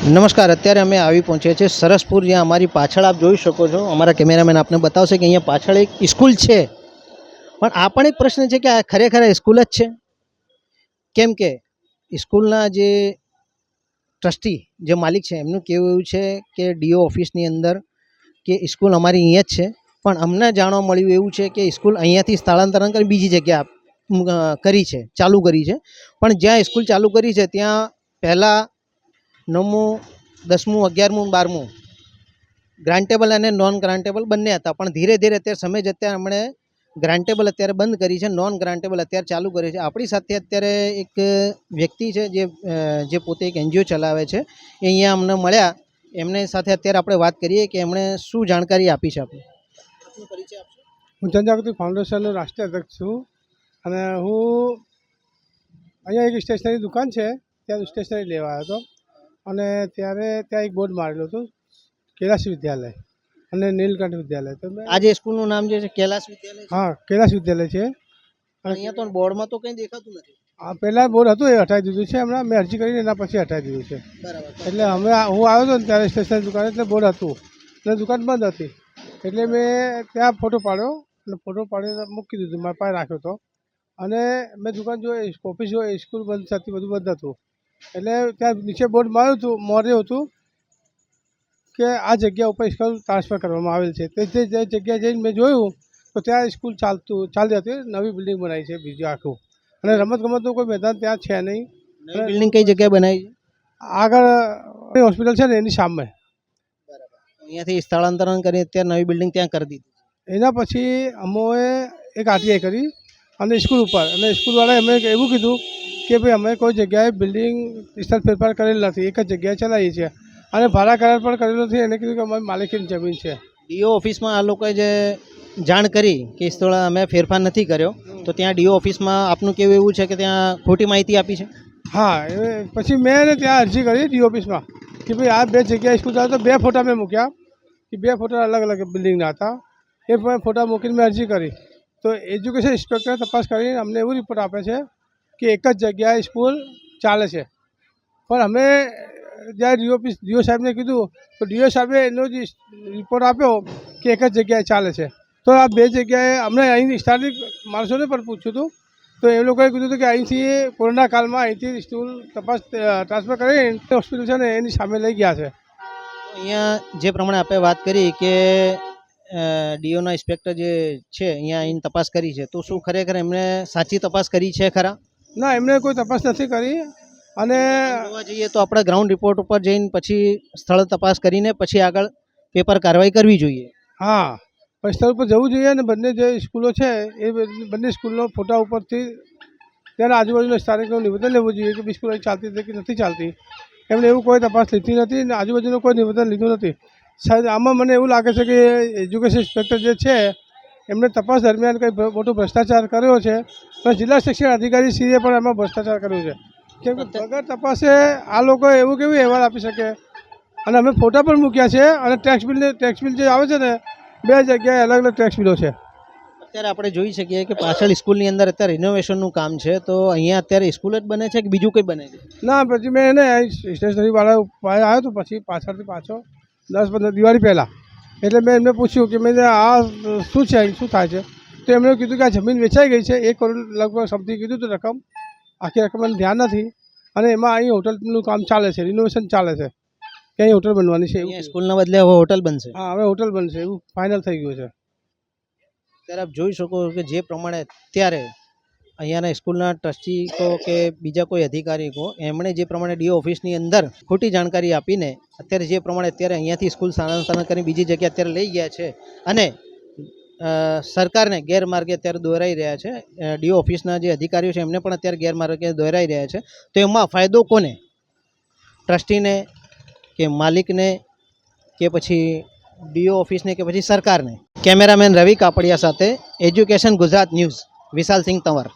નમસ્કાર, અત્યારે અમે આવી પહોંચ્યા છીએ સરસપુર, જ્યાં અમારી પાછળ આપ જોઈ શકો છો. અમારા કેમેરામેન આપને બતાવશે કે અહીંયા પાછળ એક સ્કૂલ છે, પણ આ પણ એક પ્રશ્ન છે કે આ ખરેખર સ્કૂલ જ છે? કેમ કે સ્કૂલના જે ટ્રસ્ટી, જે માલિક છે, એમનું કહેવું એવું છે કે ડીઓ ઓફિસની અંદર કે સ્કૂલ અમારી અહીંયા જ છે, પણ અમને જાણવા મળ્યું એવું છે કે સ્કૂલ અહીંયાથી સ્થળાંતરણ કરી બીજી જગ્યા કરી છે, ચાલુ કરી છે. પણ જ્યાં સ્કૂલ ચાલુ કરી છે ત્યાં પહેલાં 9મું 10મું 11મું 12મું ગ્રાન્ટેબલ અને નોન ગ્રાન્ટેબલ બંને હતા, પણ ધીરે ધીરે અત્યારે સમય જતાં હમણે ગ્રાન્ટેબલ અત્યારે બંધ કરી છે, નોન ગ્રાન્ટેબલ અત્યારે ચાલુ કરી છે. આપણી સાથે અત્યારે એક વ્યક્તિ છે જે પોતે એક NGO ચલાવે છે, એ અહીંયા અમને મળ્યા. એમને સાથે અત્યારે આપણે વાત કરીએ કે એમણે શું જાણકારી આપી છે. આપણે પરિચય આપશો? હું જનજાગૃતિ ફાઉન્ડેશનનો રાષ્ટ્રીય અધ્યક્ષ છું અને હું અહીંયા એક સ્ટેશનરી દુકાન છે ત્યાં સ્ટેશનરી લેવા આવ્યો હતો અને ત્યારે ત્યાં એક બોર્ડ મારેલું હતું કૈલાસ વિદ્યાલય અને નીલકંઠ વિદ્યાલય. તો આ જે સ્કૂલનું નામ જે છે કૈલાસ વિદ્યાલય? હા, કૈલાસ વિદ્યાલય છે. અહીંયા તો બોર્ડમાં તો કંઈ દેખાતું નથી. આ પહેલાં બોર્ડ હતું, એ હટાવી દીધું છે. હમણાં મેં અરજી કરીને એના પછી હટાવી દીધું છે. બરાબર. એટલે હું આવ્યો હતો ને ત્યારે સ્ટેશનરી દુકાન એટલે બોર્ડ હતું અને દુકાન બંધ હતી, એટલે મેં ત્યાં ફોટો પાડ્યો અને ફોટો પાડીને મૂકી દીધું, મારા પાસે રાખ્યો હતો. અને મેં દુકાન જોઈ, ઓફિસ જોઈ, સ્કૂલ બંધ હતી, બધું બંધ હતું. એટલે ત્યાં નીચે બોર્ડ માર્યું હતું કે આ જગ્યા ઉપર સ્કૂલ ટ્રાન્સફર કરવામાં આવેલ છે. તે જે જગ્યાએ જઈને મેં જોયું તો ત્યાં સ્કૂલ ચાલતી હતી. નવી બિલ્ડિંગ બનાવી છે બીજું આખું, અને રમતગમતનું કોઈ મેદાન ત્યાં છે નહીં. નવી બિલ્ડિંગ કઈ જગ્યાએ બનાવી છે? આગળ હોસ્પિટલ છે ને એની સામે. અહીંયાથી સ્થળાંતરણ કરી અત્યારે નવી બિલ્ડિંગ ત્યાં કરી દીધી. એના પછી અમે એક RTI કરી અને સ્કૂલ ઉપર, અને સ્કૂલવાળાએ અમે એવું કીધું કે ભાઈ અમે કોઈ જગ્યાએ બિલ્ડિંગ સ્થળ ફેરફાર કરેલ નથી, એક જ જગ્યાએ ચલાવીએ છીએ અને ભાડા કરાર પણ કરેલો નથી. એને કીધું કે અમારી માલિકીની જમીન છે. ડીઓ ઓફિસમાં આ લોકોએ જે જાણ કરી કે સ્થળ અમે ફેરફાર નથી કર્યો, તો ત્યાં ડીઓ ઓફિસમાં આપનું કેવું એવું છે કે ત્યાં ખોટી માહિતી આપી છે? હા, પછી મેં ત્યાં અરજી કરી ડીઓ ઓફિસમાં કે ભાઈ આ બે જગ્યાએ સ્કૂલ ચાલે. તો 2 ફોટા મેં મૂક્યા કે 2 ફોટા અલગ અલગ બિલ્ડિંગના હતા. એ ફોટા મૂકીને મેં અરજી કરી તો એજ્યુકેશન ઇન્સ્પેક્ટરે તપાસ કરીને અમને એવું રિપોર્ટ આપે છે કે એક જ જગ્યાએ સ્કૂલ ચાલે છે. પણ અમે જ્યારે ડીઓ સાહેબને કીધું તો ડીઓ સાહેબે એનો જે રિપોર્ટ આપ્યો કે એક જ જગ્યાએ ચાલે છે. તો આ 2 જગ્યાએ અમને અહીં સ્થાનિક માણસોને પણ પૂછ્યું હતું, તો એ લોકોએ કીધું હતું કે અહીંથી કોરોના કાળમાં અહીંથી સ્કૂલ તપાસ ટ્રાન્સફર કરીને હોસ્પિટલ છે ને એની સામે લઈ ગયા છે. અહીંયા જે પ્રમાણે આપણે વાત કરી કે ડીઓના ઇન્સ્પેક્ટર જે છે અહીંયા આવીને તપાસ કરી છે, તો શું ખરેખર એમણે સાચી તપાસ કરી છે ખરા? ના, એમણે કોઈ તપાસ નથી કરી. અને જોવા જઈએ તો આપણે ગ્રાઉન્ડ રિપોર્ટ ઉપર જઈને પછી સ્થળ તપાસ કરીને પછી આગળ પેપર કાર્યવાહી કરવી જોઈએ. હા, પણ સ્થળ પર જવું જોઈએ ને બંને જે સ્કૂલો છે એ બંને સ્કૂલનો ફોટા ઉપરથી ત્યાંના આજુબાજુના સ્થાનિકનું નિવેદન લેવું જોઈએ કે સ્કૂલ અહીં ચાલતી હતી કે નથી ચાલતી. એમણે એવું કોઈ તપાસ લીધી નથી અને આજુબાજુનું કોઈ નિવેદન લીધું નથી. સાહેબ, આમાં મને એવું લાગે છે કે એજ્યુકેશન ઇન્સ્પેક્ટર જે છે એમણે તપાસ દરમિયાન કંઈ મોટો ભ્રષ્ટાચાર કર્યો છે અને જિલ્લા શિક્ષણ અધિકારીશ્રીએ પણ એમાં ભ્રષ્ટાચાર કર્યો છે. કેમ કે વગર તપાસે આ લોકો એવું કેવી અહેવાલ આપી શકે? અને અમે ફોટા પણ મૂક્યા છે અને ટેક્સ બિલ જે આવે છે ને 2 જગ્યાએ અલગ અલગ ટેક્સ બિલો છે. અત્યારે આપણે જોઈ શકીએ કે પાછળ સ્કૂલની અંદર અત્યારે રિનોવેશનનું કામ છે, તો અહીંયા અત્યારે સ્કૂલ જ બને છે કે બીજું કંઈ બને છે? ના, પછી મેં એને સ્ટેશનરીવાળા આવ્યો તો પછી પાછળથી પાછો 10-15 દિવાળી પહેલાં, એટલે મેં એમને પૂછ્યું કે મેં આ શું છે, અહીં શું થાય છે? તો એમણે કીધું કે આ જમીન વેચાઈ ગઈ છે, 1 કરોડ લગભગ સમથિંગ કીધું હતું રકમ. આખી રકમ મને ધ્યાન નથી. અને એમાં અહીં હોટલનું કામ ચાલે છે, રિનોવેશન ચાલે છે કે અહીં હોટલ બનવાની છે. અહીંયા સ્કૂલના બદલે હવે હોટલ બનશે? હા, હવે હોટલ બનશે એવું ફાઇનલ થઈ ગયું છે. ત્યારે આપ જોઈ શકો કે જે પ્રમાણે અત્યારે અહીંયાના સ્કૂલના ટ્રસ્ટી કહો કે બીજા કોઈ અધિકારી કહો, એમણે જે પ્રમાણે ડીઓ ઓફિસની અંદર ખોટી જાણકારી આપીને અત્યારે જે પ્રમાણે અત્યારે અહીંયાથી સ્કૂલ સ્થાનાંતરણ કરી બીજી જગ્યાએ અત્યારે લઈ ગયા છે અને સરકારને ગેરમાર્ગે અત્યારે દોરાઈ રહ્યા છે. ડીઓ ઓફિસના જે અધિકારીઓ છે એમને પણ અત્યારે ગેરમાર્ગે દોરાઈ રહ્યા છે. તો એમાં ફાયદો કોને? ટ્રસ્ટીને કે માલિકને કે પછી ડીઓ ઓફિસને કે પછી સરકારને? કેમેરામેન રવિ કાપડિયા સાથે એજ્યુકેશન ગુજરાત ન્યૂઝ, વિશાલ સિંહ તંવર.